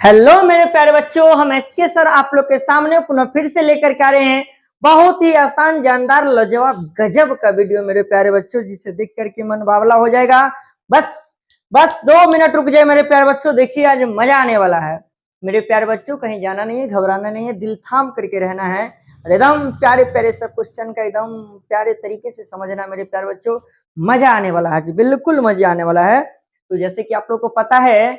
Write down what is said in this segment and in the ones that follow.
Hello मेरे प्यारे बच्चों, हम एसके सर आप लोग के सामने पुनः फिर से लेकर के आ रहे हैं बहुत ही आसान, जानदार, लाजवाब, गजब का वीडियो मेरे प्यारे बच्चों, जिसे देख करके मन बावला हो जाएगा। बस बस 2 मिनट रुक जाए मेरे प्यारे बच्चों, देखिए आज मजा आने वाला है। मेरे प्यारे बच्चों, कहीं जाना नहीं है, घबराना नहीं है, दिल थाम करके रहना है और एकदम प्यारे प्यारे सब क्वेश्चन का एकदम प्यारे तरीके से समझना मेरे प्यारे बच्चों। मजा आने वाला है, बिल्कुल मजा आने वाला है। तो जैसे कि आप लोग को पता है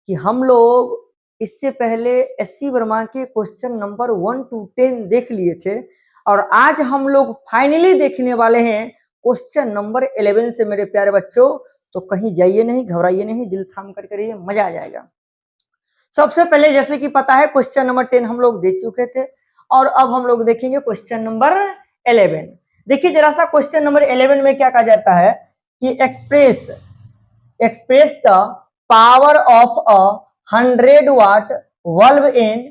कि हम लोग इससे पहले एससी वर्मा के क्वेश्चन नंबर 1 to 10 देख लिए थे और आज हम लोग फाइनली देखने वाले हैं क्वेश्चन नंबर 11 से मेरे प्यारे बच्चों। तो कहीं जाइए नहीं, घबराइए नहीं, दिल थाम करके रहिए, मजा आ जाएगा। सबसे पहले जैसे कि पता है क्वेश्चन नंबर 10 हम लोग देख चुके थे और अब हम लोग देखेंगे क्वेश्चन नंबर 11। देखिए जरा सा क्वेश्चन नंबर 11 में क्या कहा जाता है कि express the power of a 100 watt bulb in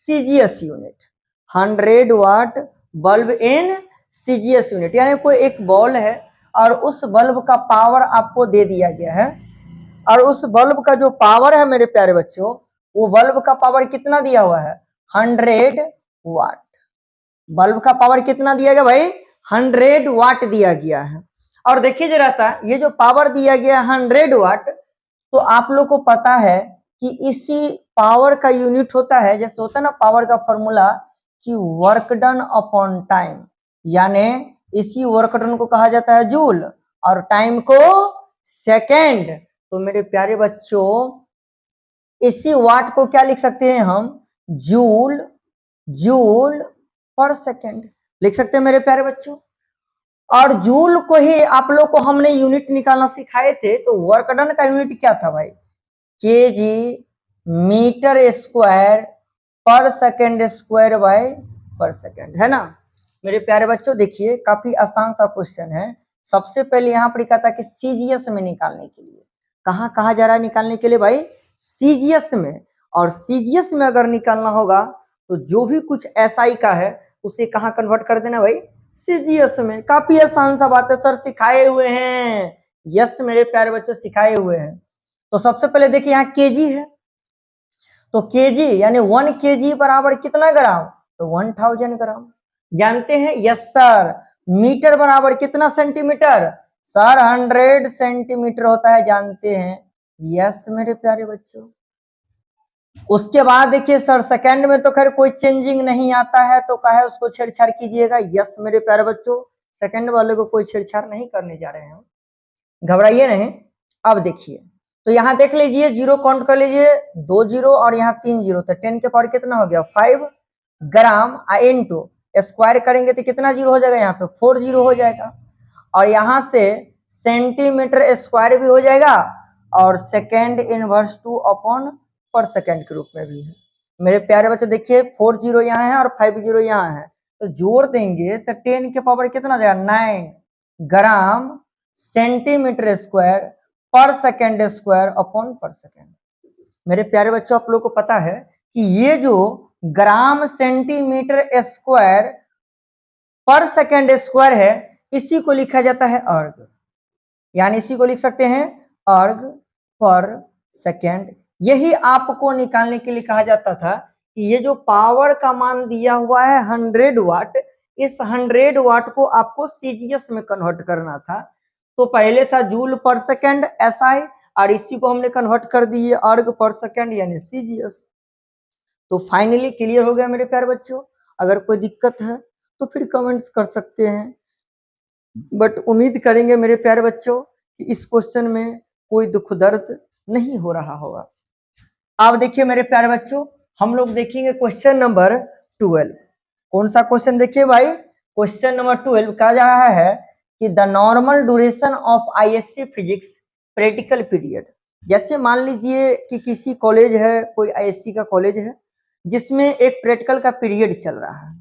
CGS unit। 100 watt bulb in CGS unit, यानी कोई एक बॉल है और उस बल्ब का पावर आपको दे दिया गया है और उस बल्ब का जो पावर है मेरे प्यारे बच्चों, वो बल्ब का पावर कितना दिया हुआ है? 100 वाट। बल्ब का पावर कितना दिया गया भाई? 100 वाट दिया गया है। और देखिए जरा सा, ये जो पावर दिया गया 100 वाट, तो आप लोग को पता है कि इसी पावर का यूनिट होता है, जैसे होता है ना पावर का फॉर्मूला कि वर्क डन अपॉन टाइम, यानी इसी वर्क डन को कहा जाता है जूल और टाइम को सेकेंड। तो मेरे प्यारे बच्चों, इसी वाट को क्या लिख सकते हैं हम? जूल जूल पर सेकेंड लिख सकते हैं मेरे प्यारे बच्चों। और जूल को ही आप लोग को हमने यूनिट निकालना सिखाए थे, तो वर्क डन का यूनिट क्या था भाई? केजी मीटर स्क्वायर पर सेकेंड स्क्वायर बाय पर सेकेंड, है ना मेरे प्यारे बच्चों। देखिए काफी आसान सा क्वेश्चन है। सबसे पहले यहाँ पर कहा था कि सीजीएस में निकालने के लिए, कहाँ कहा जा रहा है निकालने के लिए भाई? सीजीएस में। और सीजीएस में अगर निकालना होगा तो जो भी कुछ एसआई का है उसे कहाँ कन्वर्ट कर देना भाई? सीजीएस में। काफी आसान सा बात है सर, सिखाए हुए हैं। यस मेरे प्यारे बच्चों, सिखाए हुए हैं। तो सबसे पहले देखिए यहाँ केजी है, तो केजी यानी 1 केजी बराबर कितना ग्राम? तो 1000 ग्राम। जानते हैं? Yes sir. मीटर बराबर कितना सेंटीमीटर? सर 100 सेंटीमीटर होता है, जानते हैं? यस मेरे प्यारे बच्चों। उसके बाद देखिए सर, सेकंड में तो खैर कोई चेंजिंग नहीं आता है, तो कहे उसको छेड़छाड़ कीजिएगा। यस मेरे प्यारे बच्चों, सेकंड वाले को कोई छेड़छाड़ नहीं करने जा रहे हैं हम, घबराइए नहीं। अब देखिए, तो यहाँ देख लीजिए, जीरो काउंट कर लीजिए, 2 जीरो और यहाँ 3 जीरो, तो 10 के पावर कितना हो गया? 5 ग्राम। इनटू स्क्वायर करेंगे तो कितना जीरो हो जाएगा? यहाँ पे 4 जीरो हो जाएगा। और यहाँ से सेंटीमीटर स्क्वायर भी हो जाएगा और सेकेंड इनवर्स 2 अपॉन पर सेकेंड के रूप में भी है। मेरे प्यारे बच्चों देखिए, 4 जीरो यहाँ है और 5 जीरो यहाँ है, तो जोड़ देंगे तो 10 के पावर कितना जाएगा? 9 ग्राम सेंटीमीटर स्क्वायर पर सेकेंड स्क्वायर अपॉन पर सेकेंड। मेरे प्यारे बच्चों, आप लोग को पता है कि ये जो ग्राम सेंटीमीटर स्क्वायर पर सेकेंड स्क्वायर है, इसी को लिखा जाता है अर्ग, यानी इसी को लिख सकते हैं अर्ग पर सेकेंड। यही आपको निकालने के लिए कहा जाता था कि ये जो पावर का मान दिया हुआ है 100 वाट, इस 100 वाट को आपको सीजीएस में कन्वर्ट करना था। तो पहले था जूल पर सेकेंड एसआई और इसी को हमने कन्वर्ट कर दिए अर्ग पर सेकेंड यानी सीजीएस। तो फाइनली क्लियर हो गया मेरे प्यारे बच्चों। अगर कोई दिक्कत है तो फिर कमेंट्स कर सकते हैं, बट उम्मीद करेंगे मेरे प्यारे बच्चों कि इस क्वेश्चन में कोई दुख दर्द नहीं हो रहा होगा। अब देखिए मेरे प्यारे बच्चों, हम लोग देखेंगे क्वेश्चन नंबर 12। कौन सा क्वेश्चन देखिए भाई? क्वेश्चन नंबर 12 कहा जा रहा है कि the normal duration of ISC physics practical period. जैसे मान लीजिए कि किसी कॉलेज है, कोई आईएससी का कॉलेज है, जिसमें एक प्रैक्टिकल का पीरियड चल रहा है,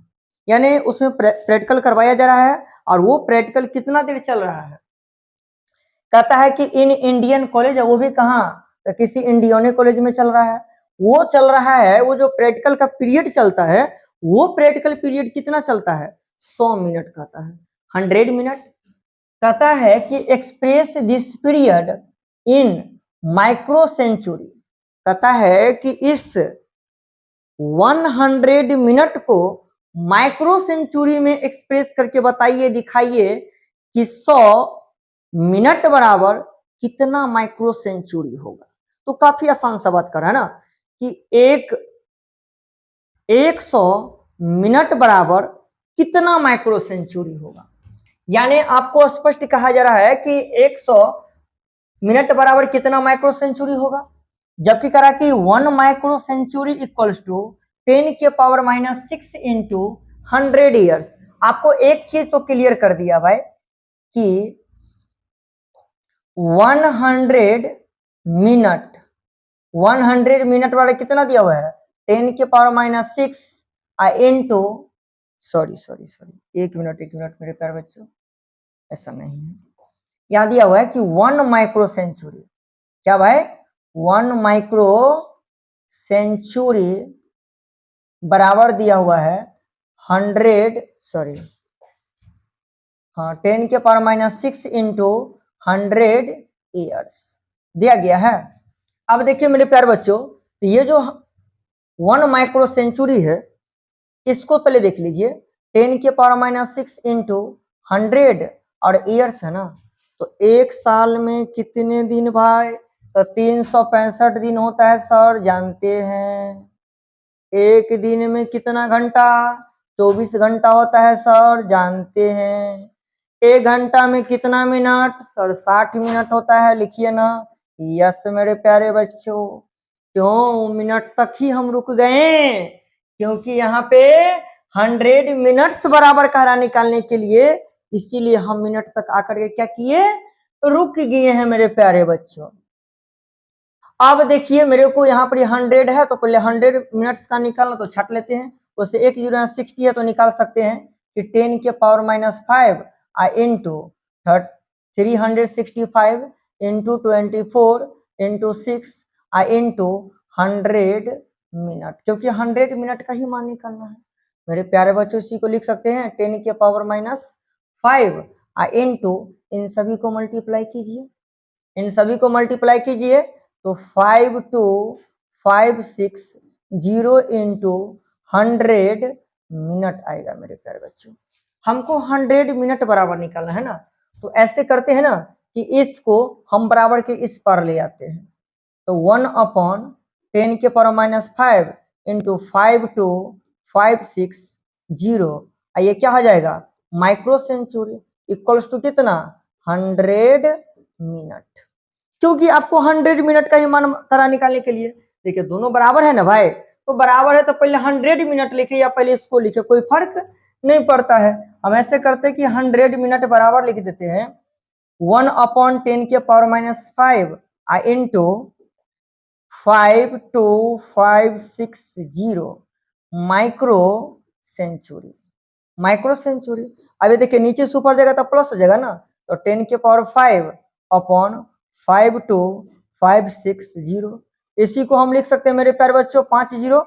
यानी उसमें प्रैक्टिकल करवाया जा रहा है और वो प्रैक्टिकल कितना देर चल रहा है? कहता है कि इन इंडियन कॉलेज है, वो भी कहाँ? तो किसी इंडियन कॉलेज में चल रहा है। वो चल रहा है, वो जो प्रैक्टिकल का पीरियड चलता है, वो प्रैक्टिकल पीरियड कितना चलता है? 100 मिनट कहता है, 100 मिनट। कहता है कि express this period in micro century. कहता है कि इस 100 मिनट को माइक्रो सेंचुरी में एक्सप्रेस करके बताइए, दिखाइए कि 100 मिनट बराबर कितना माइक्रो सेंचुरी होगा। तो काफी आसान सा बात कर रहा है ना कि 100 मिनट बराबर कितना माइक्रो सेंचुरी होगा। यानी आपको स्पष्ट कहा जा रहा है कि 100 मिनट बराबर कितना माइक्रो सेंचुरी होगा, जबकि करा कि 1 माइक्रो सेंचुरी इक्वल्स टू 10 के पावर -6 इंटू 100 ईयर्स। आपको एक चीज तो क्लियर कर दिया भाई कि 100 मिनट वाला कितना दिया हुआ है 10 के पावर -6 इंटू सॉरी एक मिनट मेरे प्यारे बच्चों, ऐसा नहीं है। यहां दिया हुआ है कि 1 माइक्रो सेंचुरी, क्या भाई 1 माइक्रो सेंचुरी बराबर दिया हुआ है 10 के पावर -6 इंटू 100 ईयर्स दिया गया है। अब देखिए मेरे प्यारे बच्चों, ये जो 1 माइक्रो सेंचुरी है इसको पहले देख लीजिए, 10 के पावर -6 इंटू 100 और ईयर्स है ना, तो एक साल में कितने दिन भाई, तो 365 दिन होता है सर, जानते हैं। एक दिन में कितना घंटा, 24 घंटा होता है सर, जानते हैं। एक घंटा में कितना मिनट सर, 60 मिनट होता है, लिखिए ना। यस मेरे प्यारे बच्चों, क्यों मिनट तक ही हम रुक गए, क्योंकि यहाँ पे 100 मिनट्स बराबर कह रहा निकालने के लिए, इसीलिए हम मिनट तक आकर के क्या किए, रुक गए हैं मेरे प्यारे बच्चों। अब देखिए मेरे को यहाँ पर 100 है, तो पहले 100 मिनट्स का निकालना, तो छट लेते हैं। उससे 1 0 60 है, तो निकाल सकते हैं कि 10 के power -5 into 365 into 24 into 6 into 100 minute, क्योंकि 100 मिनट का ही मान निकालना है मेरे प्यारे बच्चों। इसी को लिख सकते हैं 10 के पावर -5 इंटू, इन सभी को मल्टीप्लाई कीजिए, इन सभी को मल्टीप्लाई कीजिए, तो 5256 इंटू 100 मिनट आएगा मेरे प्यारे बच्चों। हमको 100 मिनट बराबर निकालना है ना, तो ऐसे करते हैं ना कि इसको हम बराबर के इस पर ले आते हैं, तो 1/10 के पावर -5 इंटू 52560, ये क्या हो जाएगा माइक्रो सेंचुरी इक्वल्स टू कितना 100 मिनट, क्योंकि आपको 100 मिनट का ही मान करा निकालने के लिए। देखिए दोनों बराबर है ना भाई, तो बराबर है तो पहले 100 मिनट लिखे या पहले इसको लिखे, कोई फर्क नहीं पड़ता है। हम ऐसे करते हैं कि 100 मिनट बराबर लिख देते हैं 1/10 के power -5 into 52560 micro century, micro century. अभी देखिए नीचे से ऊपर जाएगा तो प्लस हो जाएगा ना, तो 10 के पावर 5/52560, इसी को हम लिख सकते हैं मेरे प्यारे बच्चों 5 0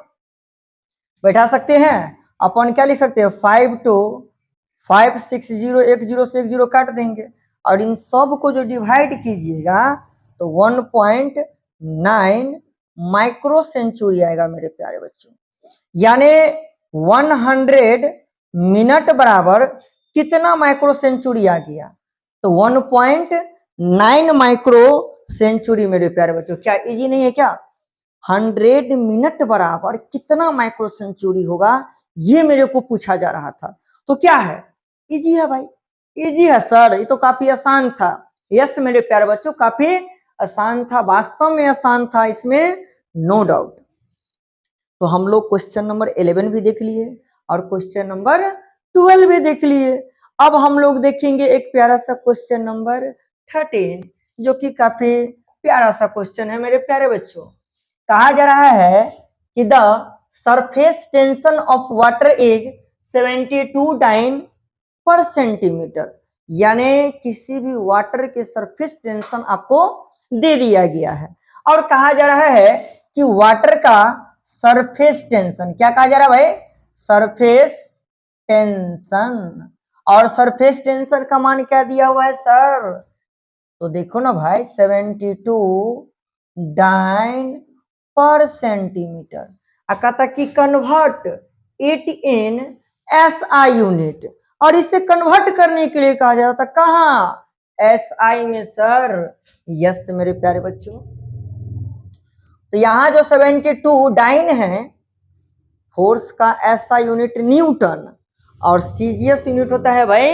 बैठा सकते हैं, अपन क्या लिख सकते हैं 52560, एक जीरो से एक जीरो काट देंगे, और इन सब को जो डिवाइड कीजिएगा तो 1.9 माइक्रो सेंचुरी आएगा मेरे प्यारे बच्चों। यानी 100 मिनट बराबर कितना माइक्रो सेंचुरी आ गया, तो 1.9 माइक्रो सेंचुरी मेरे प्यारे बच्चों। क्या इजी नहीं है क्या, 100 मिनट बराबर कितना माइक्रो सेंचुरी होगा, ये मेरे को पूछा जा रहा था। तो क्या है, इजी है भाई, इजी है सर, ये तो काफी आसान था। यस मेरे प्यारे बच्चों, काफी आसान था, वास्तव में आसान था, इसमें नो डाउट। तो हम लोग क्वेश्चन नंबर 11 भी देख लिए और क्वेश्चन नंबर 12 भी देख लिए। अब हम लोग देखेंगे एक प्यारा सा क्वेश्चन नंबर 13, जो कि काफी प्यारा सा क्वेश्चन है मेरे प्यारे बच्चों। कहा जा रहा है कि the surface tension of water is 72 dyne per centimetre, यानी किसी भी वाटर के सरफेस टेंशन आपको दे दिया गया है, और कहा जा रहा है कि वाटर का सरफेस टेंशन, क्या कहा जा रहा है भाई, सरफेस टेंशन, और सरफेस टेंशन का मान क्या दिया हुआ है सर, तो देखो ना भाई 72 डाइन पर सेंटीमीटर। कहता कि convert it in SI unit, और इसे कन्वर्ट करने के लिए कहा जाता था कहाँ, SI में सर। यस मेरे प्यारे बच्चों, तो यहां जो 72 डाइन है, फोर्स का SI यूनिट न्यूटन, और CGS यूनिट होता है भाई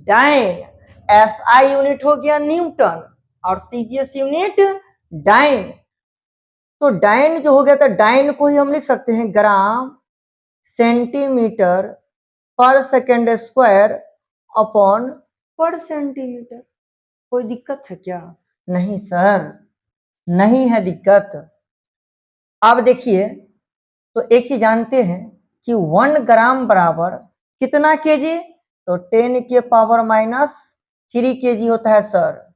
डाइन। SI यूनिट हो गया न्यूटन और CGS यूनिट डाइन। तो डाइन जो हो गया था, डाइन को ही हम लिख सकते हैं ग्राम सेंटीमीटर पर सेकेंड स्क्वायर अपॉन पर सेंटीमीटर। कोई दिक्कत है क्या? नहीं सर, नहीं है दिक्कत। अब देखिए, तो एक चीज जानते हैं कि 1 ग्राम बराबर कितना केजी, तो 10 के पावर -3 केजी होता है सर।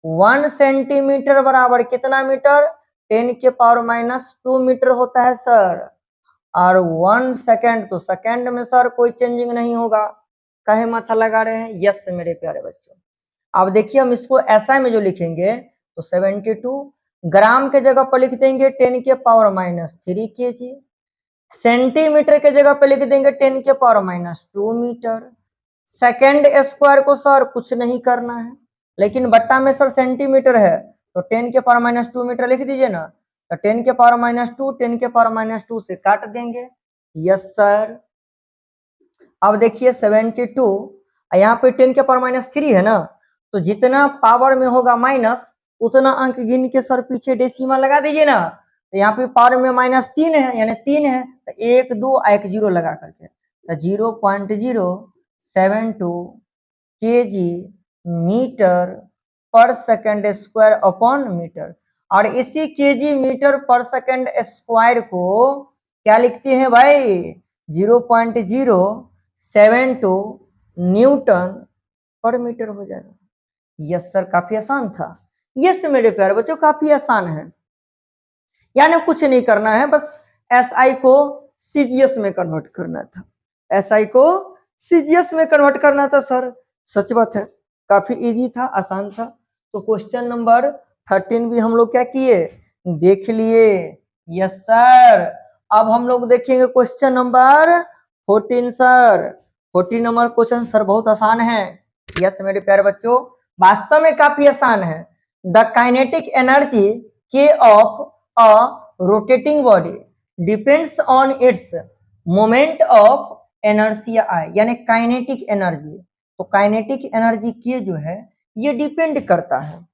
1 सेंटीमीटर बराबर कितना मीटर, 10 के पावर -2 मीटर होता है सर। और 1 सेकेंड, तो सेकेंड में सर कोई चेंजिंग नहीं होगा, काहे माथा लगा रहे हैं। यस मेरे प्यारे बच्चों, अब देखिए हम इसको SI में जो लिखेंगे तो 72 ग्राम के जगह पर लिख देंगे 10 के पावर -3 केजी, सेंटीमीटर के जगह पे लिख देंगे 10 के पावर -2 मीटर। सेकेंड स्क्वायर को सर कुछ नहीं करना है, लेकिन बट्टा में सर सेंटीमीटर है तो 10 के पावर -2 मीटर लिख दीजिए ना, तो 10 के पावर -2 10 के पावर -2 से काट देंगे। Yes sir. अब देखिए 72, यहाँ पे 10 के पावर -3 है ना, तो जितना पावर में होगा माइनस उतना अंक गिन के सर पीछे डेसिमल लगा दीजिए ना। तो यहाँ पे पावर में -3 है, यानी 3 है, तो 1 2 1 0 लगा करके, तो 0.072 केजी मीटर पर सेकेंड स्क्वायर अपॉन मीटर। और इसी केजी मीटर पर सेकेंड स्क्वायर को क्या लिखते हैं भाई, 0.072 न्यूटन पर मीटर हो जाएगा। यस सर, काफी आसान था। यस मेरे प्यारे बच्चों, काफी आसान है, यानी कुछ नहीं करना है, बस SI को CGS में कन्वर्ट करना था। SI को CGS में कन्वर्ट करना था सर। सच बात है, काफी इजी था, आसान था। तो क्वेश्चन नंबर 13 भी हम लोग क्या किए, देख लिए। Yes sir. अब हम लोग देखेंगे question number 14 sir. 14 number question sir बहुत आसान है। यस मेरे प्यारे बच्चों, वास्तव में काफी आसान है। द काइनेटिक एनर्जी के of a rotating body depends on its moment of inertia I, यानी काइनेटिक एनर्जी। तो काइनेटिक एनर्जी के जो है ये डिपेंड करता है,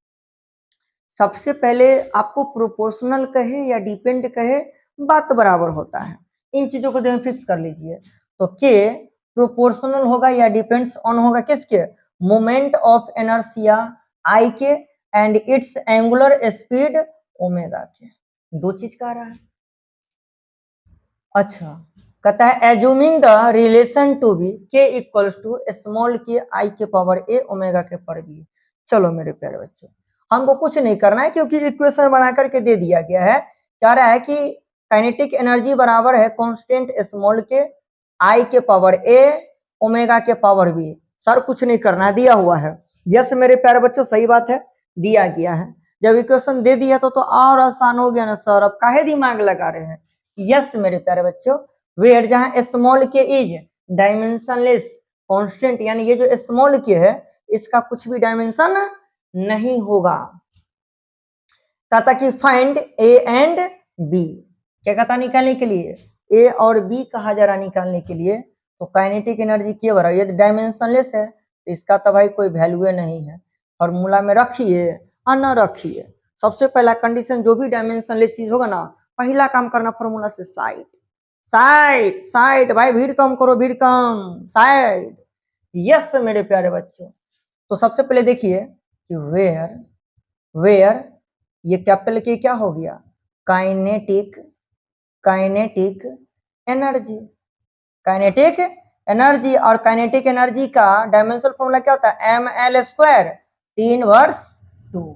सबसे पहले आपको प्रोपोर्शनल कहे या डिपेंड कहे बात बराबर होता है, इन चीजों को ध्यान फिक्स कर लीजिए। तो के प्रोपोर्शनल होगा या डिपेंड्स ऑन होगा किसके, मोमेंट ऑफ इनर्शिया आई के and its angular speed omega के। दो चीज कह रहा है। अच्छा, कहता है assuming the relation to be K equals to small k I के पावर ए ओमेगा के पर बी। चलो मेरे प्यारे बच्चों, हमको कुछ नहीं करना है क्योंकि इक्वेशन बना करके दे दिया गया है। कह रहा है कि काइनेटिक एनर्जी बराबर है कांस्टेंट स्मॉल के आई के पावर ए ओमेगा के पावर बी। सर कुछ नहीं करना है, दिया हुआ है। यस मेरे प्यारे बच्चों, सही बात है, दिया गया है। जब इक्वेशन दे दिया तो और आसान हो गया ना सर, अब काहे दिमाग लगा रहे हैं। यस मेरे प्यारे बच्चों, वेयर जहां स्मॉल के इज डायमेंशनलेस कांस्टेंट, यानी ये जो स्मॉल के है इसका कुछ भी डायमेंशन नहीं होगा। कहता कि फाइंड ए एंड बी, क्या कहता निकालने के लिए, ए और बी कहा जा रहा निकालने के लिए। तो काइनेटिक एनर्जी के बराबर, ये डायमेंशनलेस है तो इसका तो भाई कोई वैल्यू नहीं है, फॉर्मूला में रखिए और न रखिए। सबसे पहला कंडीशन, जो भी डायमेंशनलेस चीज होगा ना, पहला काम करना फॉर्मूला से साइड साइड साइड, भाई भीड़ कम करो, भीड़ कम, साइड। यस मेरे प्यारे बच्चों, तो सबसे पहले देखिए कि वेयर वेयर ये कैपिटल के क्या हो गया, kinetic kinetic energy, kinetic energy. और काइनेटिक एनर्जी का डायमेंशनल फॉर्मूला क्या होता है, ml² 3/2।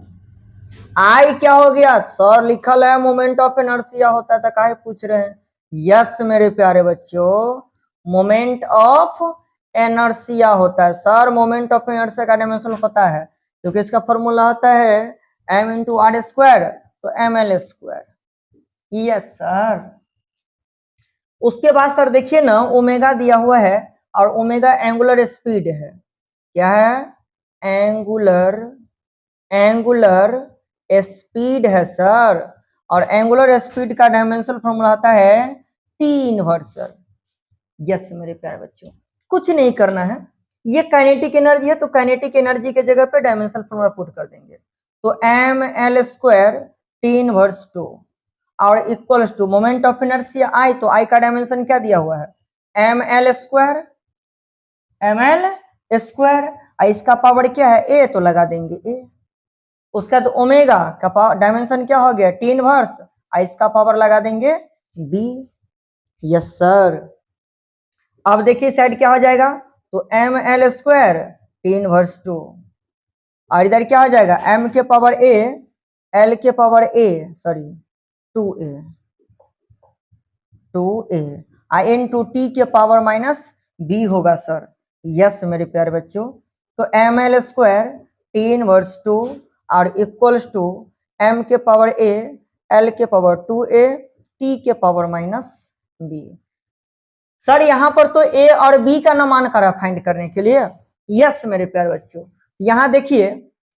आई क्या हो गया सर, लिखल है मोमेंट ऑफ इनर्शिया होता है, तो काहे पूछ रहे हैं। यस मेरे प्यारे बच्चों, मोमेंट ऑफ इनर्शिया होता है सर। मोमेंट ऑफ इनर्शिया का डायमेंशन होता है क्योंकि इसका फॉर्मूला होता है m × r², तो ml²। Yes sir. उसके बाद सर देखिए ना, ओमेगा दिया हुआ है और ओमेगा एंगुलर स्पीड है। क्या है? एंगुलर स्पीड है सर। और एंगुलर स्पीड का डायमेंशनल फॉर्मूला आता है 3 सर। यस मेरे प्यारे बच्चों, कुछ नहीं करना है। ये काइनेटिक एनर्जी है तो काइनेटिक एनर्जी के जगह पे डायमेंशनल फॉर्मूला पुट कर देंगे। तो ml² 3/2 और equals to moment of inertia I, तो I का डायमेंशन क्या दिया हुआ है? ml²। इसका पावर क्या है? A, तो लगा देंगे A। उसका तो ओमेगा का डायमेंशन क्या हो गया? 3/, इसका पावर लगा देंगे B। Yes sir. अब देखिए साइड क्या हो जाएगा? तो ml² 3/2 और इधर क्या हो जाएगा? m के पावर a, l के power a, sorry 2a, 2a into T के पावर -b होगा सर। यस मेरे प्यारे बच्चों, तो ml² 3/2 और इक्वल्स टू m के पावर a, l के पावर 2a, t के पावर -b। सर यहाँ पर तो ए और बी का मान करा फाइंड करने के लिए। यस मेरे प्यारे बच्चों, यहाँ देखिए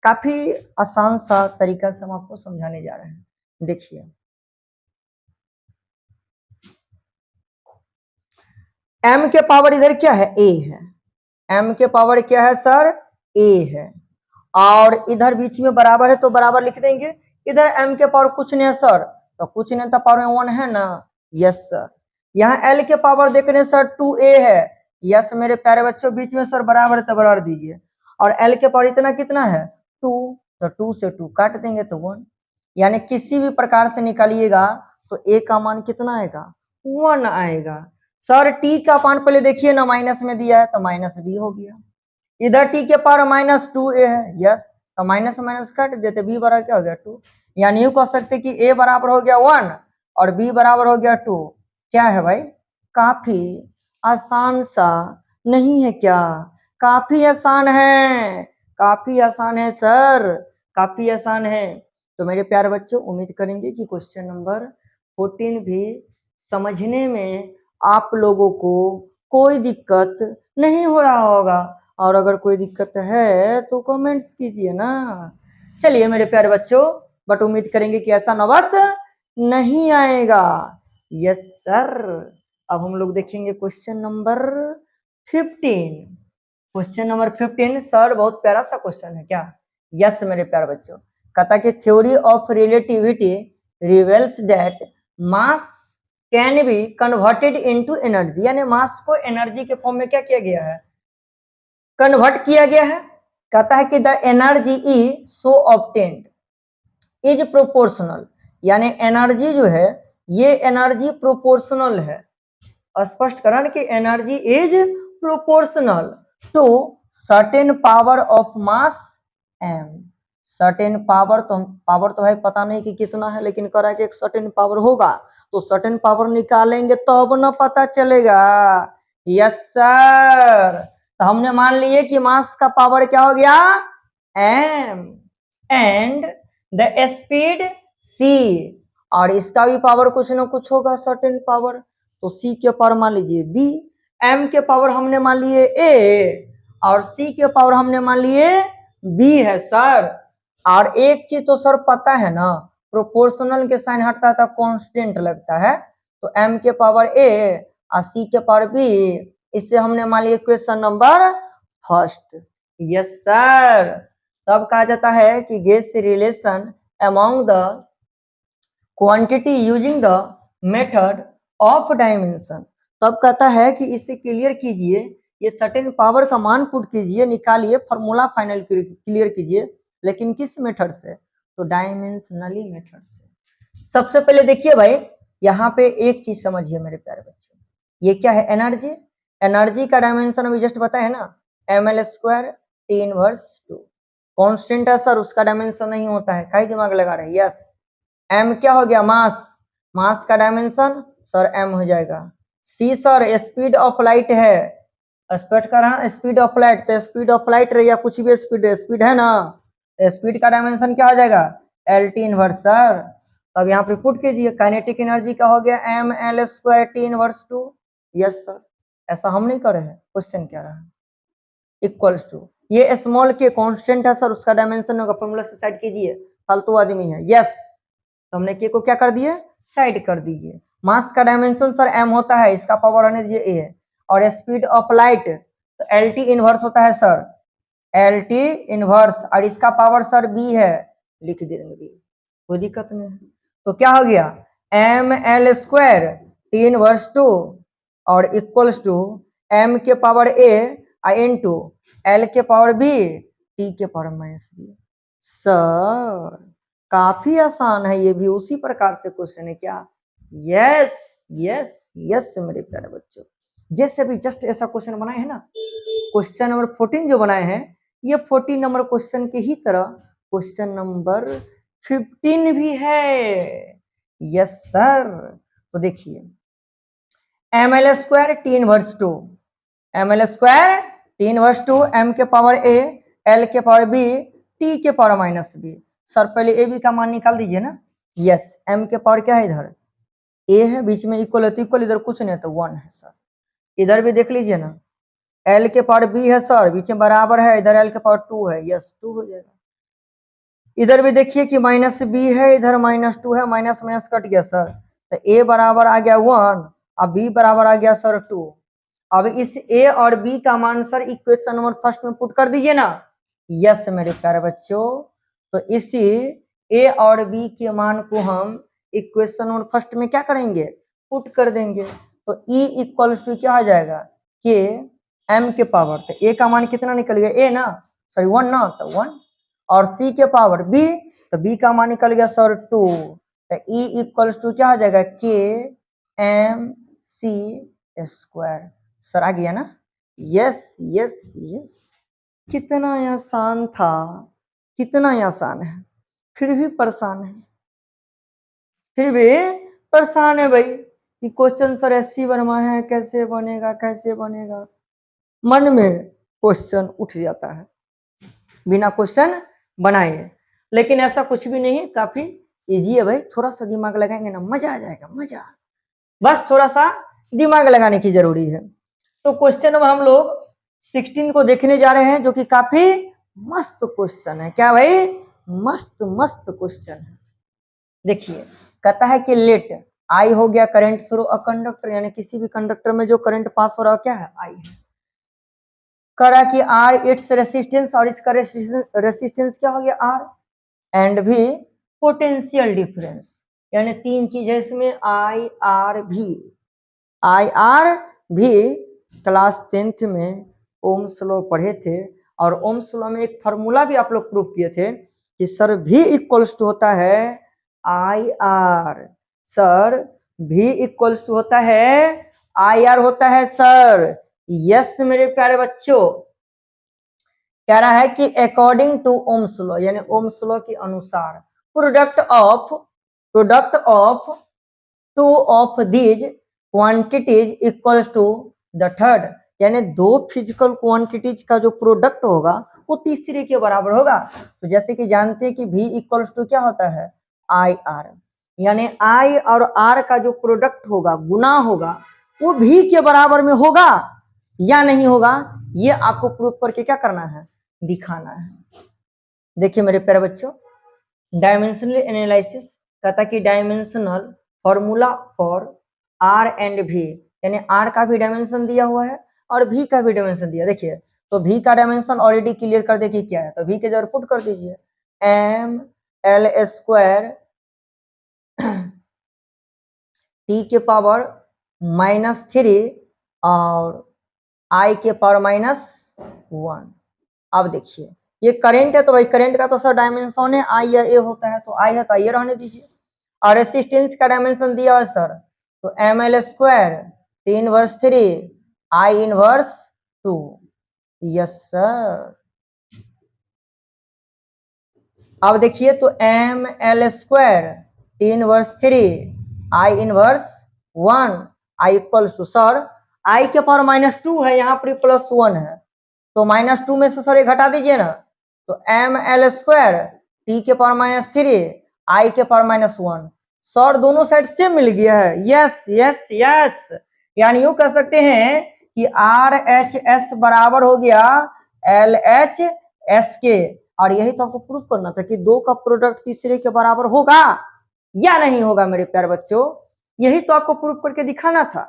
काफी आसान सा तरीका से हम आपको समझाने जा रहे हैं। देखिए m के पावर इधर क्या है? a है। m के पावर क्या है सर? a है। और इधर बीच में बराबर है तो बराबर लिख देंगे। इधर m के पावर कुछ नहीं है सर, तो कुछ नहीं, तो पावर में 1 है ना। Yes sir. यहाँ l के पावर देख रहे हैं सर 2a है। यस मेरे प्यारे बच्चों, बीच में सर बराबर है तो बराबर दीजिए। और l के पावर इतना कितना है? 2, तो 2 से 2 काट देंगे तो 1। यानी किसी भी प्रकार से निकालिएगा तो a का मान कितना आएगा? 1 आएगा। सर t का मान पहले देखिए ना, माइनस में दिया है तो -b हो गया। इधर t के पावर -2a है। यस, तो माइनस माइनस काट देते, b बराबर क्या हो गया? 2। यानी यूं कह सकते कि a बराबर हो गया 1 और b बराबर हो गया 2। क्या है भाई? काफी आसान सा नहीं है क्या? काफी आसान है, काफी आसान है सर, काफी आसान है। तो मेरे प्यारे बच्चों, उम्मीद करेंगे कि क्वेश्चन नंबर 14 भी समझने में आप लोगों को कोई दिक्कत नहीं हो रहा होगा। और अगर कोई दिक्कत है तो कमेंट्स कीजिए ना। चलिए मेरे प्यारे बच्चों, बट उम्मीद करेंगे कि ऐसा नौबत नहीं आएगा। Yes sir. अब हम लोग देखेंगे question number 15। Question number 15 sir बहुत प्यारा सा क्वेश्चन है क्या? यस मेरे प्यारे बच्चों, कहता कि theory of relativity reveals that mass can be converted into energy, यानी मास को एनर्जी के फॉर्म में क्या किया गया है? कन्वर्ट किया गया है। कहता है कि the energy is so obtained is proportional, यानी एनर्जी जो है ये एनर्जी प्रोपोर्शनल है। स्पष्ट करण कि energy is proportional to certain power of mass m। Certain power तो है पता नहीं कि कितना है, लेकिन कह रहा है कि एक सर्टेन पावर होगा, तो सर्टेन पावर निकालेंगे तब ना पता चलेगा। Yes sir. तो हमने मान लिए कि मास का पावर क्या हो गया? m and the speed c, और इसका भी पावर कुछ ना कुछ होगा, सर्टेन पावर। तो c के पावर मान लीजिए b, m के पावर हमने मान लिए a और c के पावर हमने मान लिए b है सर। और एक चीज तो सर पता है ना, प्रोपोर्शनल के साइन हटता है तो कांस्टेंट लगता है। तो m के पावर a और c के पावर b, इससे हमने मान लिया question number first. Yes sir. तब कहा जाता है कि guess relation among the quantity using the method of dimension. तब कहता है कि इसे क्लियर कीजिए, ये सर्टेन पावर का मान पुट कीजिए, निकालिए, फॉर्मूला फाइनल क्लियर कीजिए, लेकिन किस मेथड से? तो डायमेंशनली मेथड से। सबसे पहले देखिए भाई, यहाँ पे एक चीज समझिए मेरे प्यारे बच्चे, ये क्या है? एनर्जी। एनर्जी का डायमेंशन अभी जस्ट बताया है ना, ml² 3/2। कॉन्स्टेंट है सर, उसका डायमेंशन नहीं होता है, कई दिमाग लगा रहे? यस। m क्या हो गया? मास। मास का डायमेंशन सर m हो जाएगा। c sir speed of light है, स्पष्ट कर रहा है, स्पीड ऑफ लाइट, तो स्पीड ऑफ लाइट रहे या कुछ भी स्पीड है ना, स्पीड का डायमेंशन क्या हो जाएगा? l 3/2 sir. तो अब यहाँ पे पुट कीजिए, काइनेटिक एनर्जी क्या हो गया, M L square T inverse two, yes sir, ऐसा हम नहीं कर रहे हैं, क्वेश्चन क्या रहा है, इक्वल्स टू, ये स्मॉल के कांस्टेंट है सर, उसका डायमेंशन होगा, फॉर्मूला से साइड कीजिए, फालतू आदमी है, यस, तो हमने के को क्या कर दिया, साइड कर दीजिए। मास का डायमेंशन सर एम होता है, इसका पावर आने दीजिए ए है, और स्पीड ऑफ लाइट तो एल टी इनवर्स होता है सर, एल टी इनवर्स, और इसका पावर सर बी है, लिख देंगे बी, कोई दिक्कत नहीं है। तो क्या हो गया, M L square T inverse two और इक्वल्स टू एम के power A into L के पावर बी टी के पावर माइनस बी। सर काफी आसान है ये भी, उसी प्रकार से क्वेश्चन है क्या, यस यस यस मेरे प्यारे बच्चों, जैसे भी जस्ट ऐसा क्वेश्चन बनाए है ना, क्वेश्चन नंबर 14 जो बनाए हैं, ये 14 नंबर क्वेश्चन के ही तरह क्वेश्चन नंबर 15 भी है, यस सर। तो देखिए M L square T inverse two, M L square T inverse two M के पावर ए एल के पावर बी टी के पावर माइनस बी। सर पहले ए बी का मान निकाल दीजिए ना, यस, एम के पावर क्या है, इधर ए है, बीच में इक्वल है तो इक्वल, इधर कुछ नहीं है तो 1 है सर, इधर भी देख लीजिए ना, एल के पावर बी है सर, बीच में बराबर है, इधर एल के पावर 2 है, यस 2 हो जाएगा। इधर भी देखिए कि माइनस बी है, इधर माइनस 2 है, माइनस माइनस कट गया सर, तो ए बराबर आ गया 1 और बी बराबर आ गया सर 2। अब इस ए और बी का मान सर इक्वेशन नंबर फर्स्ट में पुट कर दीजिए ना, यस मेरे प्यारे बच्चों, तो इसी ए और बी के मान को हम इक्वेशन नंबर फर्स्ट में क्या करेंगे, पुट कर देंगे, तो E इक्वल्स टू क्या आ जाएगा, के एम के पावर, तो ए का मान कितना निकल गया, ए ना, सॉरी 1 ना, तो 1, और सी के पावर बी, तो बी का मान निकल गया सर 2, तो E इक्वल्स टू क्या आ जाएगा, के एम सी स्क्वायर। सर आ गया ना, यस यस यस, कितना आसान था, कितना आसान है, फिर भी परेशान है, फिर भी परेशान है भाई कि क्वेश्चन सर ऐसी बनवा है, कैसे बनेगा कैसे बनेगा, मन में क्वेश्चन उठ जाता है बिना क्वेश्चन बनाए, लेकिन ऐसा कुछ भी नहीं है, काफी इजी है भाई, थोड़ा सा दिमाग लगाएंगे ना मजा आ जाएगा, मजा, बस थोड़ा सा दिमाग लगाने की जरूरी है। तो क्वेश्चन अब हम लोग 16 को देखने जा रहे हैं, जो कि काफी मस्त क्वेश्चन है, क्या भाई, मस्त मस्त क्वेश्चन है। देखिए कहता है कि लेट आई हो गया करंट थ्रू अ कंडक्टर, यानी किसी भी कंडक्टर में जो करंट पास हो रहा है क्या है, आई है, करा कि आर इट्स रेसिस्टेंस, और इसका रेसिस्टेंस क्या हो गया आर, एंड भी पोटेंशियल डिफरेंस, यानी तीन चीज है इसमें, आई आर भी, आई आर भी क्लास 10th में ओम्स लॉ पढ़े थे, और ओम्स लॉ में एक फार्मूला भी आप लोग प्रूव किए थे कि सर भी इक्वल्स टू होता है आई आर, सर भी इक्वल्स टू होता है आई आर होता है सर, यस मेरे प्यारे बच्चों, कह रहा है कि अकॉर्डिंग टू ओम्स लॉ, यानी ओम्स लॉ के अनुसार product of two of these quantities equals to the third, यानी दो फिजिकल क्वांटिटीज का जो प्रोडक्ट होगा वो तीसरे के बराबर होगा। तो जैसे कि जानते हैं कि V इक्वल्स टू क्या होता है आई आर, यानी I और R का जो प्रोडक्ट होगा गुना होगा वो V के बराबर में होगा या नहीं होगा, ये आपको प्रूफ करके क्या करना है, दिखाना है। देखिए मेरे प्यारे बच्चों, डायमेंशनल एनालिसिस कहता कि dimensional formula for R and भी, यानी आर का भी डायमेंशन दिया हुआ है और भी का भी डायमेंशन दिया, देखिए तो भी का डायमेंशन ऑलरेडी क्लियर कर दे कि क्या है, तो भी के जगह पुट कर दीजिए एम एल स्क्वायर टी के पावर -3 और आई के पावर -1। अब देखिए ये करंट है, तो भाई करंट का तो सर डायमेंशन है आई या ए होता है, तो आई है तो आई रहने दीजिए, और रेसिस्टेंस का डायमेंशन दिया है सर, तो M L square T inverse 3 I inverse 2, yes sir. अब देखिए तो M L square T inverse 3 I inverse 1 I equals to, sir I के पावर -2 है, यहाँ पर +1 है, तो -2 में से सर ये घटा दीजिए ना, तो एम एल स्क्वायर टी के पावर -3 आई के पावर -1, सर दोनों साइड से मिल गया है, यस यस यस। यानी यूं कह सकते हैं कि आर एच एस बराबर हो गया एल एच एस के। और यही तो आपको प्रूफ करना था कि दो का प्रोडक्ट तीसरे के बराबर होगा या नहीं होगा मेरे प्यारे बच्चों। यही तो आपको प्रूफ करके दिखाना था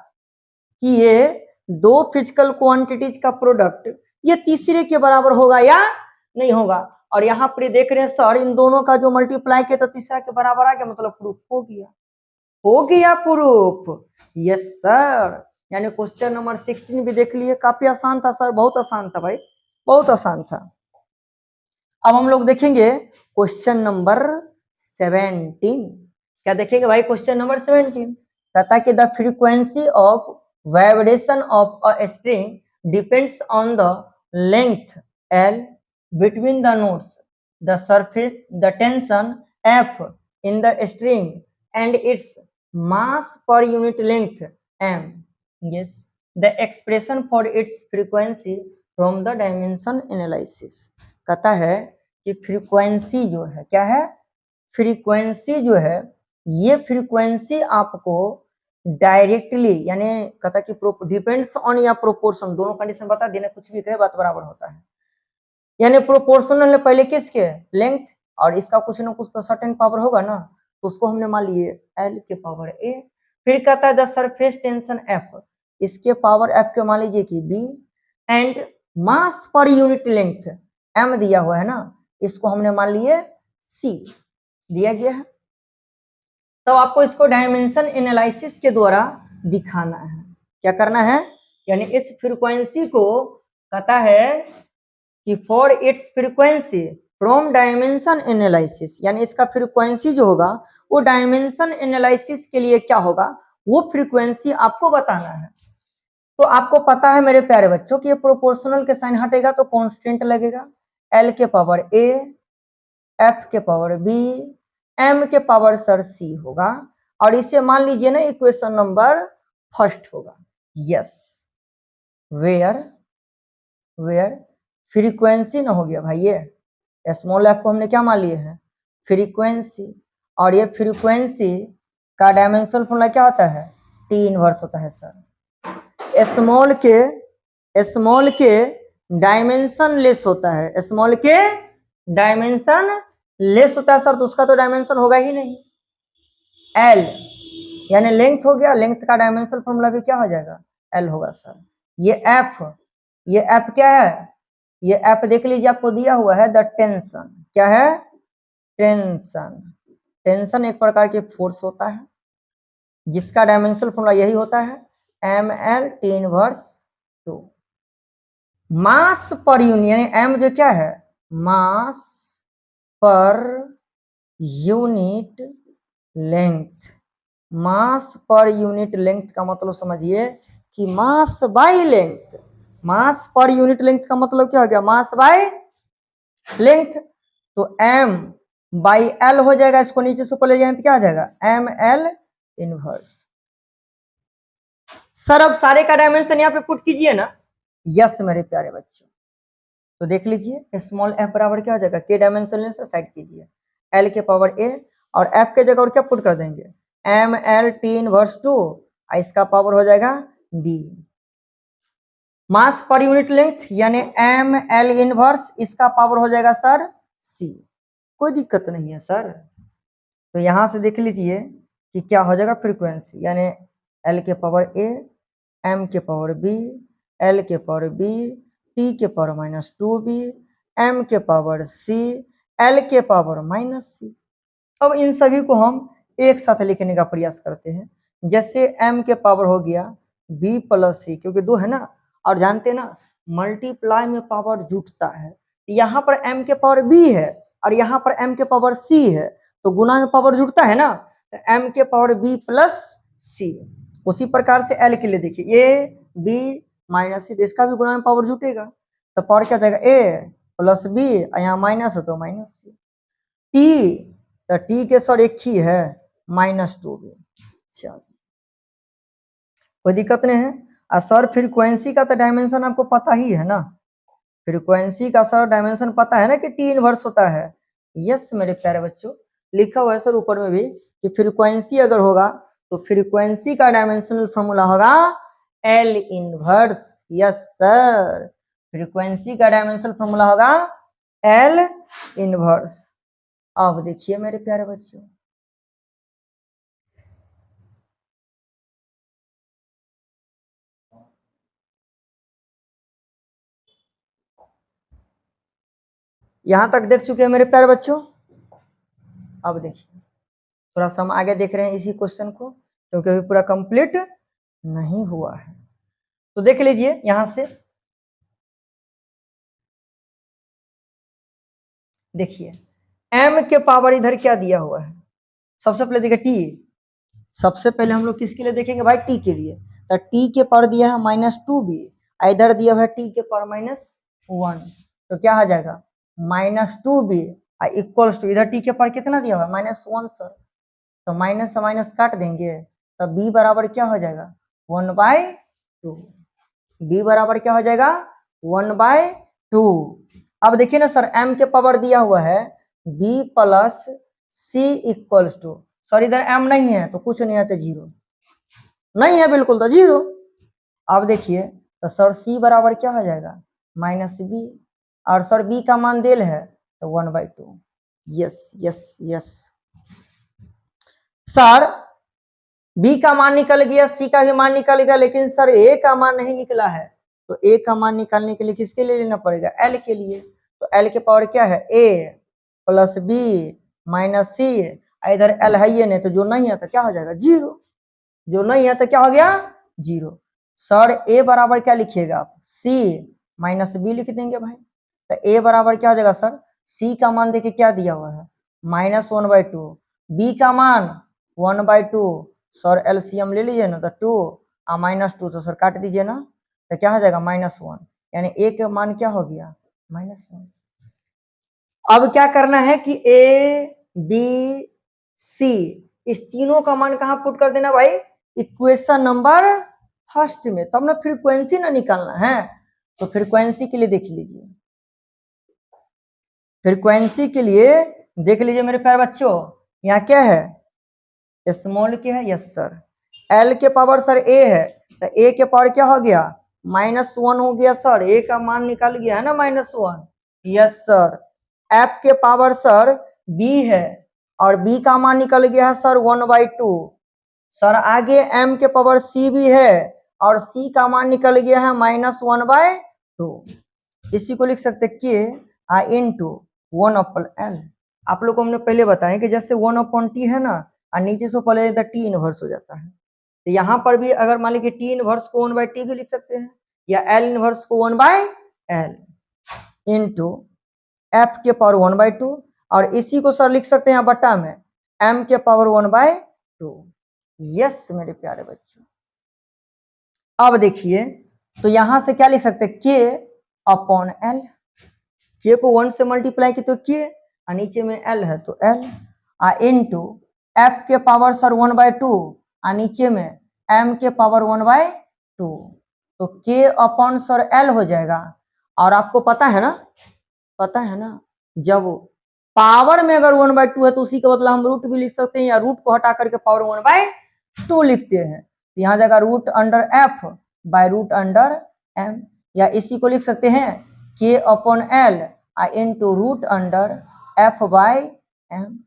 कि ये दो फिजिकल क्वांटिटीज का प्रोडक्ट ये तीसरे के बराबर होगा या नहीं होगा। और यहाँ पर देख रहे हैं सर इन दोनों का जो मल्टीप्लाई किया तो तीसरा के बराबर आ गया, मतलब प्रूफ हो गया, हो गया प्रूफ। Yes sir. यानी क्वेश्चन नंबर 16 भी देख लिए, काफी आसान था सर, बहुत आसान था भाई, बहुत आसान था। अब हम लोग देखेंगे क्वेश्चन नंबर 17। क्या देखेंगे भाई क्वेश्चन नंबर 17? कहता है कि the frequency of vibration of a string depends on the length L between the nodes, the surface, the tension F in the string and its mass per unit length m. Yes, the expression for its frequency from the dimension analysis. कहता है कि frequency जो है क्या है, frequency जो है ये फ्रीक्वेंसी आपको डायरेक्टली यानी कहता कि डिपेंड्स ऑन या प्रोपोर्शन, दोनों कंडीशन बता देना, कुछ भी कहे बात बराबर होता है। यानी प्रोपोर्शनल है पहले किसके लेंथ, और इसका कुछ ना कुछ तो सर्टेन पावर होगा ना, तो उसको हमने मान लिए एल के पावर ए। फिर कहता है द सरफेस टेंशन एफ, इसके पावर एफ के मान लीजिए कि B, and mass per unit length M दिया हुआ है ना, इसको हमने मान लिए सी दिया गया है। तो आपको इसको डायमेंशन एनालिसिस के द्वारा दिखाना है। क्या करना है, यानी इस फ्रीक्वेंसी को कहता है कि for its frequency from dimension analysis, यानी इसका फ्रीक्वेंसी जो होगा वो डायमेंशन एनालिसिस के लिए क्या होगा, वो फ्रीक्वेंसी आपको बताना है। तो आपको पता है मेरे प्यारे बच्चों कि ये प्रोपोर्शनल के साइन हटेगा तो कांस्टेंट लगेगा, एल के पावर ए, एफ के पावर बी, एम के पावर सर सी होगा। और इसे मान लीजिए ना इक्वेशन नंबर फर्स्ट होगा। यस, वेयर वेयर फ्रीक्वेंसी ना हो गया भाई, ये स्मॉल एफ को हमने क्या मान लिए हैं फ्रीक्वेंसी, और ये फ्रीक्वेंसी का डायमेंशनल फॉर्मूला क्या होता है, टी इनवर्स होता है सर। स्मॉल के डायमेंशन लेस होता है, स्मॉल के डायमेंशन लेस होता है सर, तो उसका तो डायमेंशन होगा ही नहीं। एल यानी लेंथ हो गया, लेंथ का डायमेंशनल फॉर्मूला भी क्या हो जाएगा एल होगा सर। ये एफ क्या है, ये एफ देख लीजिए आपको दिया हुआ है द टेंशन, क्या है टेंशन। टेंशन एक प्रकार के फोर्स होता है जिसका डायमेंशनल फॉर्मूला यही होता है एम एल टी इनवर्स 2। मास पर यूनिट यानी एम जो क्या है मास पर यूनिट लेंथ, मास पर यूनिट लेंथ का मतलब समझिए कि mass by length, mass per unit length का मतलब क्या हो गया मास बाय लेंथ। तो m बाई एल हो जाएगा, इसको नीचे से ऊपर ले जाएंगे तो क्या आ जाएगा एम एल इनवर्स। सर अब सारे का डायमेंशन यहाँ पे पुट कीजिए ना। यस मेरे प्यारे बच्चों, तो देख लीजिए स्मॉल एफ बराबर क्या हो जाएगा के डायमेंशन से साइड कीजिए एल के पावर ए, और एफ के जगह और क्या पुट कर देंगे एम एल टी इनवर्स 2, इसका पावर हो जाएगा बी। मास पर यूनिट लेंथ यानी एम एल इनवर्स, इसका पावर हो जाएगा सर सी। कोई दिक्कत नहीं है सर। तो यहां से देख लीजिए कि क्या हो जाएगा फ्रीक्वेंसी यानी एल के पावर ए, एम के पावर बी, एल के पावर बी, टी के पावर -2b, एम के पावर सी, एल के पावर -c। अब इन सभी को हम एक साथ लिखने का प्रयास करते हैं। जैसे m के पावर हो गया b प्लस सी, क्योंकि दो है ना, और जानते हैं ना मल्टीप्लाई में पावर जुटता है। यहाँ पर m के पावर b है और यहाँ पर m के पावर c है, तो गुना में पावर जुटता है ना, तो m के पावर b प्लस सी। उसी प्रकार से l के लिए देखिए a b माइनस सी, इसका भी गुना में पावर जुटेगा, तो पावर क्या जाएगा a प्लस b, यहाँ माइनस है तो माइनस सी। टी तो टी के सर एक ही है -2b। चलो कोई दिक्कत नहीं है। और सर फ्रीक्वेंसी का तो डायमेंशन आपको पता ही है ना, फ्रीक्वेंसी का सर डायमेंशन पता है ना कि टी इनवर्स होता है। यस मेरे प्यारे बच्चों, लिखा हुआ है सर ऊपर में भी कि फ्रीक्वेंसी अगर होगा तो फ्रीक्वेंसी का डायमेंशनल फॉर्मूला होगा L inverse. Yes sir, frequency का डायमेंशनल फॉर्मूला होगा एल इनवर्स। अब देखिए मेरे प्यारे बच्चों, यहां तक देख चुके हैं मेरे प्यारे बच्चों। अब देखिए थोड़ा सा हम आगे देख रहे हैं इसी क्वेश्चन को, क्योंकि अभी पूरा कंप्लीट नहीं हुआ है। तो देख लीजिए यहां से, देखिए m के पावर इधर क्या दिया हुआ है। सबसे पहले देखिए टी, सबसे पहले हम लोग किसके लिए देखेंगे भाई, टी के लिए। तो टी के पावर दिया है -2b, इधर दिया हुआ है टी के पावर -1, तो क्या आ जाएगा -2b इक्वल्स टू, इधर टी के पावर कितना दिया हुआ है -1 सर, तो माइनस से माइनस काट देंगे तो b बराबर क्या हो जाएगा 1/2। b बराबर क्या हो जाएगा 1/2। अब देखिए ना सर m के पावर दिया हुआ है b plus c equals to, sir इधर m नहीं है तो कुछ नहीं है तो 0 नहीं है, बिल्कुल तो 0। अब देखिए तो सर c बराबर क्या हो जाएगा -b, और सर b का मान देल है तो 1/2। Yes yes yes sir, b का मान निकल गया, c का भी मान निकल गया, लेकिन सर a का मान नहीं निकला है। तो a का मान निकालने के लिए किसके लिए लेना पड़ेगा, l के लिए। तो l के पावर क्या है a plus b minus c, इधर l है ये नहीं तो जो नहीं है तो क्या हो जाएगा 0, जो नहीं है तो क्या हो गया 0। सर a बराबर क्या लिखिएगा आप, c माइनस b लिख देंगे भाई। तो a बराबर क्या हो जाएगा सर, c का मान देखिए क्या दिया हुआ है -1/2, b का मान 1/2, सर एलसीएम ले लीजिए ना तो 2 और -2 तो सर काट दीजिए ना तो क्या हो जाएगा -1, यानी a का मान क्या हो गया -1। अब क्या करना है कि a b c इस तीनों का मान कहाँ पुट कर देना भाई, इक्वेशन नंबर फर्स्ट में, तब ना फ्रीक्वेंसी ना निकालना है। तो फ्रीक्वेंसी के लिए देख लीजिए, फ्रीक्वेंसी के लिए देख लीजिए मेरे प्यारे बच्चों, यहाँ क्या है स्मॉल के है, यस सर। एल के पावर सर ए है तो ए के पावर क्या हो गया -1 हो गया सर, ए का मान निकल गया है ना -1, यस सर। एफ के पावर सर बी है और बी का मान निकल गया है सर 1/2, सर आगे एम के पावर सी भी है और सी का मान निकल गया है -1/2। इसी को लिख सकते के इंटू 1/l। आप लोग को हमने पहले बताया कि जैसे 1/t है ना और नीचे से पहले इधर टी इनवर्स हो जाता है, तो यहाँ पर भी अगर मान लीजिए टी इनवर्स को 1/t भी लिख सकते हैं या एल इनवर्स को 1/l इंटू एफ के पावर 1/2, और इसी को सर लिख सकते हैं बट्टा में एम के पावर 1/2। यस मेरे प्यारे बच्चों, अब देखिए तो यहां से क्या लिख सकते हैं के अपॉन एल, के को 1 से मल्टीप्लाई की तो के और नीचे में एल है तो एल इंटू एफ के पावर सर 1/2 और नीचे में एम के पावर 1/2, तो के अपॉन सर एल हो जाएगा। और आपको पता है ना जब पावर में अगर 1/2 है तो उसी का मतलब हम रूट भी लिख सकते हैं या रूट को हटा करके पावर 1/2 लिखते हैं, यहाँ जगह root under F by root under M, या इसी को लिख सकते हैं K upon L into root under F by M.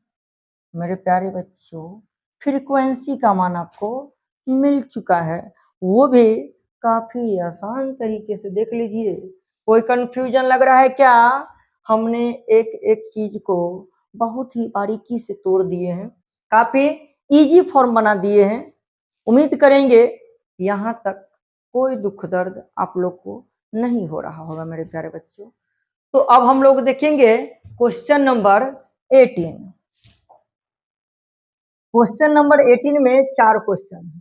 मेरे प्यारे बच्चों फ्रीक्वेंसी का मान आपको मिल चुका है, वो भी काफी आसान तरीके से। देख लीजिए कोई कंफ्यूजन लग रहा है क्या, हमने एक एक चीज को बहुत ही बारीकी से तोड़ दिए हैं, काफी इजी फॉर्म बना दिए हैं। उम्मीद करेंगे यहाँ तक कोई दुख दर्द आप लोग को नहीं हो रहा होगा मेरे प्यारे बच्चों। तो अब हम लोग देखेंगे क्वेश्चन नंबर 18। क्वेश्चन नंबर 18 में 4 क्वेश्चन है,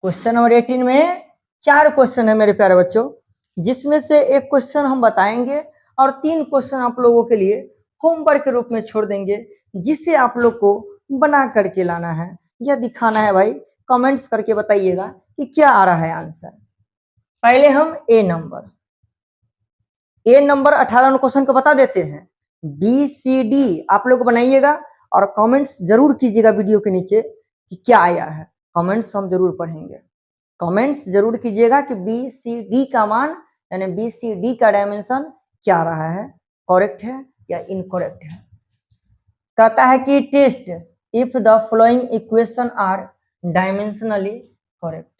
क्वेश्चन नंबर 18 में 4 क्वेश्चन है मेरे प्यारे बच्चों, जिसमें से एक क्वेश्चन हम बताएंगे और 3 क्वेश्चन आप लोगों के लिए होमवर्क के रूप में छोड़ देंगे, जिसे आप लोग को बना करके लाना है या दिखाना है। भाई कमेंट्स करके बताइएगा कि क्या आ रहा है आंसर। पहले हम ए नंबर 18 क्वेश्चन को बता देते हैं। बी सी डी आप लोग बनाइएगा और कमेंट्स जरूर कीजिएगा वीडियो के नीचे कि क्या आया है, कमेंट्स हम जरूर पढ़ेंगे। कमेंट्स जरूर कीजिएगा कि बी सी डी का मान यानी बी सी डी का डायमेंशन क्या रहा है, करेक्ट है या इनकरेक्ट है। कहता है कि test if the following equation are dimensionally correct,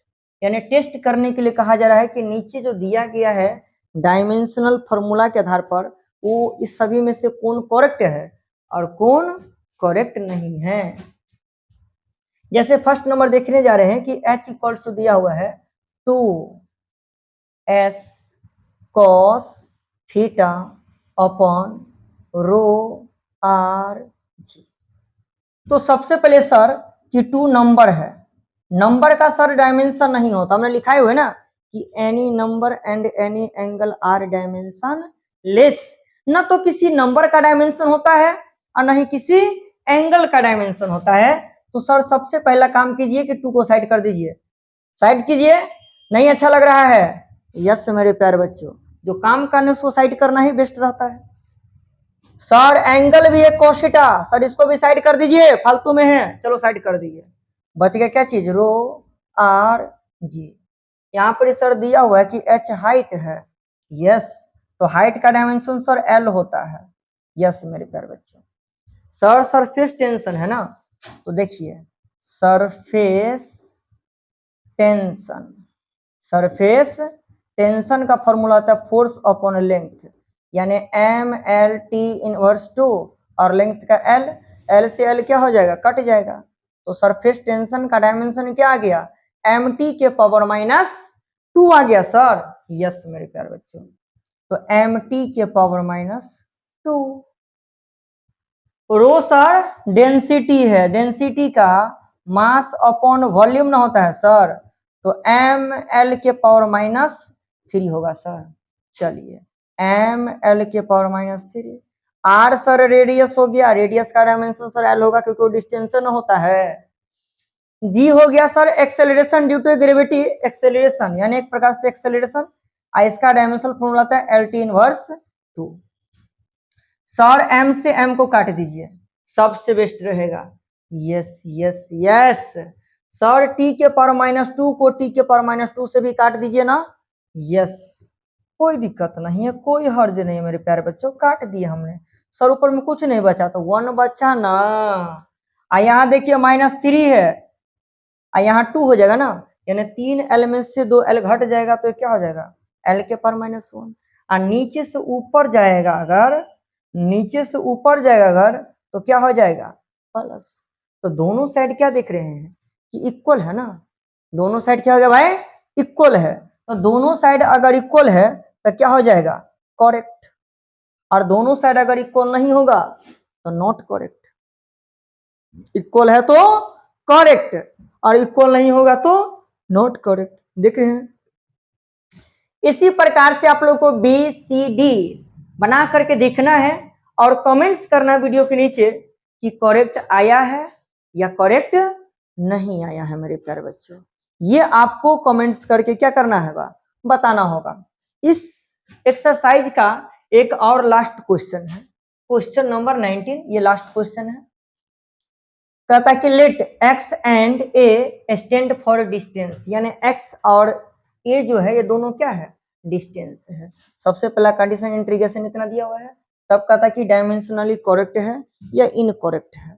यानी टेस्ट करने के लिए कहा जा रहा है कि नीचे जो दिया गया है डायमेंशनल फॉर्मूला के आधार पर वो इस सभी में से कौन करेक्ट है और कौन करेक्ट नहीं है। जैसे फर्स्ट नंबर देखने जा रहे हैं कि h इक्वल टू दिया हुआ है 2s cos theta upon rho R G. तो सबसे पहले सर कि 2 नंबर है, नंबर का सर डायमेंशन नहीं होता, हमने लिखा हुआ है ना कि any number and any angle are dimensionless, ना तो किसी नंबर का डायमेंशन होता है और ना ही किसी एंगल का डायमेंशन होता है। तो सर सबसे पहला काम कीजिए कि 2 को साइड कर दीजिए, साइड कीजिए। नहीं अच्छा लग रहा है? यस मेरे प्यारे बच्चों, जो काम करने उसको साइड करना ही बेस्ट रहता है। सर एंगल भी है कोशिटा, सर इसको भी साइड कर दीजिए, फालतू में है, चलो साइड कर दीजिए। बच गया क्या चीज? रो आर जी। यहाँ पर सर दिया हुआ है कि h हाइट है, यस, तो हाइट का डायमेंशन सर l होता है, यस मेरे प्यारे बच्चों। सर सरफेस टेंशन है ना, तो देखिए सरफेस टेंशन, सरफेस टेंशन का फॉर्मूला होता है फोर्स अपॉन लेंथ, यानी एम एल टी इनवर्स 2 और लेंथ का एल, एल से एल क्या हो जाएगा? कट जाएगा। तो सरफेस टेंशन का डायमेंशन क्या आ गया? एम टी के पावर -2 आ गया सर, यस मेरे प्यारे बच्चों। तो एम टी के पावर -2। रो सर डेंसिटी है, डेंसिटी का मास अपॉन वॉल्यूम ना होता है सर, तो एम एल के पावर -3 होगा सर। चलिए एम एल के पावर -3। आर सर रेडियस हो गया, रेडियस का डायमेंशन सर एल होगा क्योंकि वो डिस्टेंशन होता है। जी हो गया sir acceleration due to gravity, acceleration यानी एक प्रकार से एक्सेलरेशन, इसका डायमेंशन फॉर्मूला आता है L T inverse 2। Sir M से एम को काट दीजिए, सबसे बेस्ट रहेगा, yes yes yes. Sir T के पावर -2 को टी के पावर -2 से भी काट दीजिए ना, यस, कोई दिक्कत नहीं है, कोई हर्ज नहीं मेरे प्यारे बच्चों, काट दिए हमने। सर ऊपर में कुछ नहीं बचा तो 1 बचा ना, यहाँ देखिए -3 है, यहाँ 2 हो जाएगा ना, यानी 3 एल में से 2 एल घट जाएगा तो क्या हो जाएगा? एल के पावर -1। और नीचे से ऊपर जाएगा अगर, नीचे से ऊपर जाएगा अगर तो क्या हो जाएगा? प्लस। तो दोनों साइड क्या देख रहे हैं कि इक्वल है ना, दोनों साइड क्या हो गया भाई? इक्वल है। तो दोनों साइड अगर इक्वल है तो क्या हो जाएगा? करेक्ट। और दोनों साइड अगर इक्वल नहीं होगा तो नॉट करेक्ट। इक्वल है तो करेक्ट और इक्वल नहीं होगा तो नॉट करेक्ट। देख रहे हैं, इसी प्रकार से आप लोग को बी सी डी बना करके देखना है और कमेंट्स करना वीडियो के नीचे कि करेक्ट आया है या करेक्ट नहीं आया है मेरे प्यारे बच्चों। ये आपको कमेंट्स करके क्या करना होगा? बताना होगा। इस एक्सरसाइज का एक और लास्ट क्वेश्चन है, क्वेश्चन नंबर 19, ये लास्ट क्वेश्चन है। कहता है कि let x and a stand for distance, यानी x और a जो है ये दोनों क्या है? डिस्टेंस है। सबसे पहला कंडीशन इंटीग्रेशन इतना दिया हुआ है, तब कहता कि डायमेंशनली करेक्ट है या इनकरेक्ट है।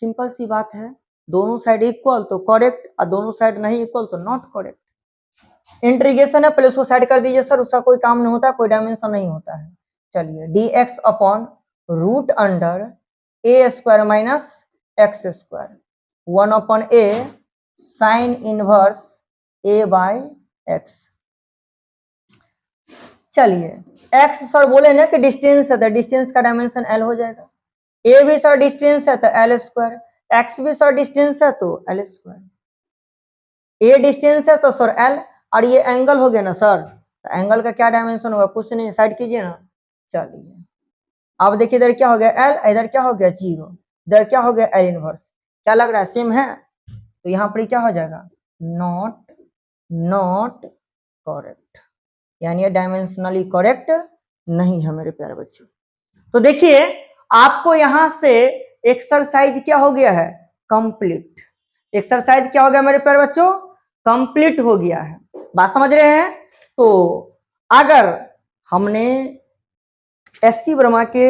सिंपल सी बात है, दोनों साइड इक्वल तो करेक्ट और दोनों साइड नहीं इक्वल तो नॉट करेक्ट। इंटीग्रेशन है, पहले उसको साइड कर दीजिए सर, उसका कोई काम नहीं होता, कोई डायमेंशन नहीं होता है। चलिए dx upon root under a square minus x square 1 upon a sine inverse a by x. चलिए x सर बोले ना कि डिस्टेंस है तो डिस्टेंस का डायमेंशन l हो जाएगा, a भी सर डिस्टेंस है तो l स्क्वायर, x भी सर डिस्टेंस है तो l स्क्वायर, a डिस्टेंस है तो सर l, और ये एंगल हो गया ना सर, तो एंगल का क्या डायमेंशन होगा? कुछ नहीं, साइड कीजिए ना। चलिए अब देखिए इधर क्या हो गया l, इधर क्या हो गया 0, इधर क्या हो गया l इनवर्स, क्या लग रहा है सेम है? तो यहाँ पर क्या हो जाएगा? नॉट करेक्ट, यानी ये डायमेंशनली करेक्ट नहीं है मेरे प्यारे बच्चों। तो देखिए आपको यहाँ से एक्सरसाइज क्या हो गया है, कंप्लीट। एक्सरसाइज क्या हो गया मेरे प्यारे बच्चों, कंप्लीट हो गया है। बात समझ रहे हैं? तो अगर हमने एससी वर्मा के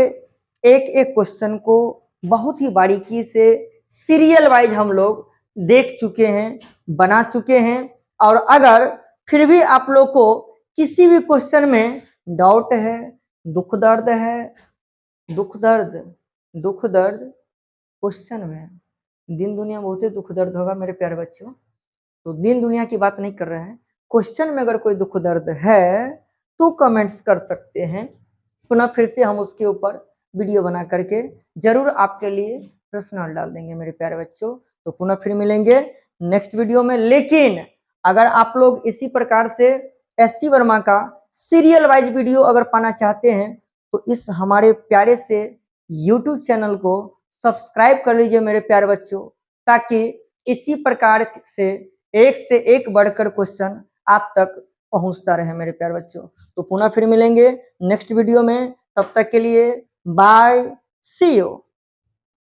एक एक क्वेश्चन को बहुत ही बारीकी से सीरियल वाइज हम लोग देख चुके हैं, बना चुके हैं, और अगर फिर भी आप लोग को किसी भी क्वेश्चन में डाउट है, दुख दर्द है, दुख दर्द क्वेश्चन में दिन दुनिया बहुत ही दुख दर्द होगा मेरे प्यारे बच्चों, तो दिन दुनिया की बात नहीं कर रहे हैं, क्वेश्चन में अगर कोई दुख दर्द है तो कमेंट्स कर सकते हैं, पुनः फिर से हम उसके ऊपर वीडियो बना करके जरूर आपके लिए प्रश्न डाल देंगे मेरे प्यारे बच्चों। तो पुनः फिर मिलेंगे नेक्स्ट वीडियो में। लेकिन अगर आप लोग इसी प्रकार से एससी वर्मा का सीरियल वाइज वीडियो अगर पाना चाहते हैं तो इस हमारे प्यारे से यूट्यूब चैनल को सब्सक्राइब कर लीजिए मेरे प्यारे बच्चों, ताकि इसी प्रकार से एक बढ़कर क्वेश्चन आप तक पहुंचता रहे मेरे प्यारे बच्चों। तो पुनः फिर मिलेंगे नेक्स्ट वीडियो में, तब तक के लिए बाय, सी यू।